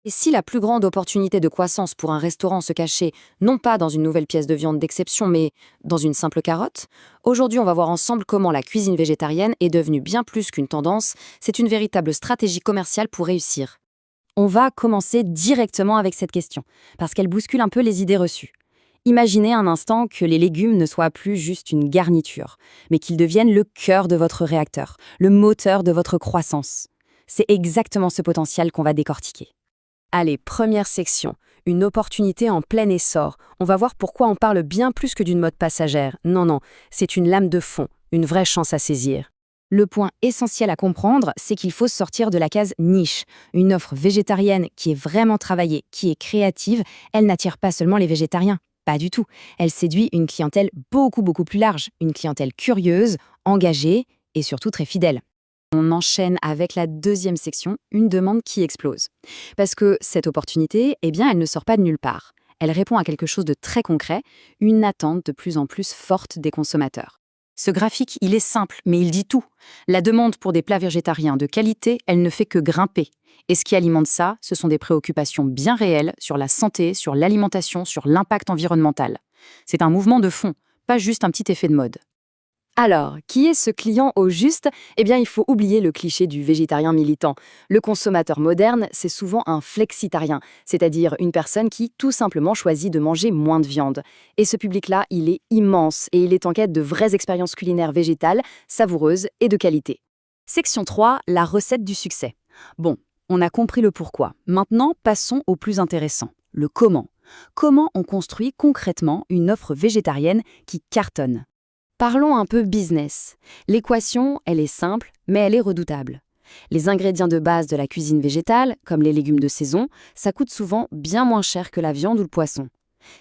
Et si la plus grande opportunité de croissance pour un restaurant se cachait non pas dans une nouvelle pièce de viande d'exception, mais dans une simple carotte? Aujourd'hui, on va voir ensemble comment la cuisine végétarienne est devenue bien plus qu'une tendance, c'est une véritable stratégie commerciale pour réussir. On va commencer directement avec cette question, parce qu'elle bouscule un peu les idées reçues. Imaginez un instant que les légumes ne soient plus juste une garniture, mais qu'ils deviennent le cœur de votre réacteur, le moteur de votre croissance. C'est exactement ce potentiel qu'on va décortiquer. Allez, première section, une opportunité en plein essor. On va voir pourquoi on parle bien plus que d'une mode passagère. Non, non, c'est une lame de fond, une vraie chance à saisir. Le point essentiel à comprendre, c'est qu'il faut sortir de la case niche. Une offre végétarienne qui est vraiment travaillée, qui est créative, elle n'attire pas seulement les végétariens. Pas du tout. Elle séduit une clientèle beaucoup plus large, une clientèle curieuse, engagée et surtout très fidèle. On enchaîne avec la deuxième section, une demande qui explose. Parce que cette opportunité, eh bien, elle ne sort pas de nulle part. Elle répond à quelque chose de très concret, une attente de plus en plus forte des consommateurs. Ce graphique, il est simple, mais il dit tout. La demande pour des plats végétariens de qualité, elle ne fait que grimper. Et ce qui alimente ça, ce sont des préoccupations bien réelles sur la santé, sur l'alimentation, sur l'impact environnemental. C'est un mouvement de fond, pas juste un petit effet de mode. Alors, qui est ce client au juste? Eh bien, il faut oublier le cliché du végétarien militant. Le consommateur moderne, c'est souvent un flexitarien, c'est-à-dire une personne qui, tout simplement, choisit de manger moins de viande. Et ce public-là, il est immense et il est en quête de vraies expériences culinaires végétales, savoureuses et de qualité. Section 3, la recette du succès. Bon, on a compris le pourquoi. Maintenant, passons au plus intéressant, le comment. Comment on construit concrètement une offre végétarienne qui cartonne? Parlons un peu business. L'équation, elle est simple, mais elle est redoutable. Les ingrédients de base de la cuisine végétale, comme les légumes de saison, ça coûte souvent bien moins cher que la viande ou le poisson.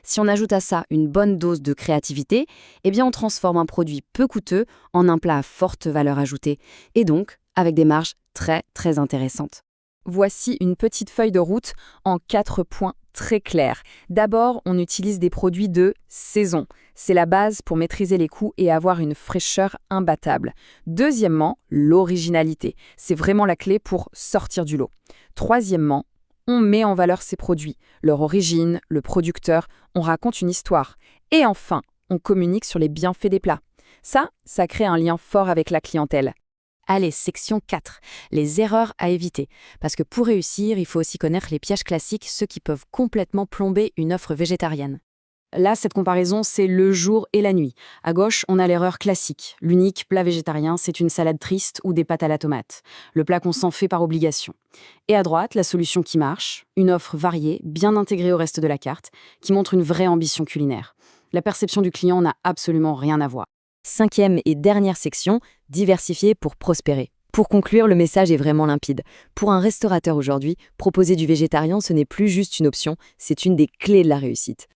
Si on ajoute à ça une bonne dose de créativité, eh bien on transforme un produit peu coûteux en un plat à forte valeur ajoutée, et donc avec des marges très intéressantes. Voici une petite feuille de route en 4 points très clairs. D'abord, on utilise des produits de saison. C'est la base pour maîtriser les coûts et avoir une fraîcheur imbattable. Deuxièmement, l'originalité. C'est vraiment la clé pour sortir du lot. Troisièmement, on met en valeur ces produits, leur origine, le producteur, on raconte une histoire. Et enfin, on communique sur les bienfaits des plats. Ça crée un lien fort avec la clientèle. Allez, section 4, les erreurs à éviter. Parce que pour réussir, il faut aussi connaître les pièges classiques, ceux qui peuvent complètement plomber une offre végétarienne. Là, cette comparaison, c'est le jour et la nuit. À gauche, on a l'erreur classique. L'unique plat végétarien, c'est une salade triste ou des pâtes à la tomate. Le plat qu'on s'en fait par obligation. Et à droite, la solution qui marche, une offre variée, bien intégrée au reste de la carte, qui montre une vraie ambition culinaire. La perception du client n'a absolument rien à voir. Cinquième et dernière section, diversifier pour prospérer. Pour conclure, le message est vraiment limpide. Pour un restaurateur aujourd'hui, proposer du végétarien, ce n'est plus juste une option, c'est une des clés de la réussite.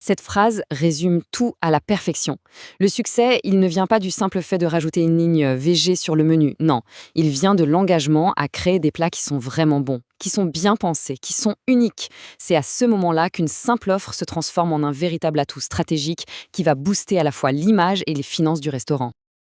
Cette phrase résume tout à la perfection. Le succès, il ne vient pas du simple fait de rajouter une ligne végé sur le menu, non. Il vient de l'engagement à créer des plats qui sont vraiment bons, qui sont bien pensés, qui sont uniques. C'est à ce moment-là qu'une simple offre se transforme en un véritable atout stratégique qui va booster à la fois l'image et les finances du restaurant.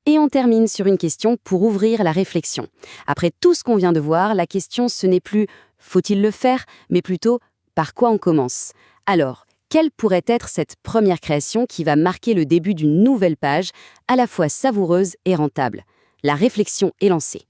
Et on termine sur une question pour ouvrir la réflexion. Après tout ce qu'on vient de voir, la question ce n'est plus « faut-il le faire ?», mais plutôt « par quoi on commence ?» Alors, quelle pourrait être cette première création qui va marquer le début d'une nouvelle page, à la fois savoureuse et rentable? La réflexion est lancée.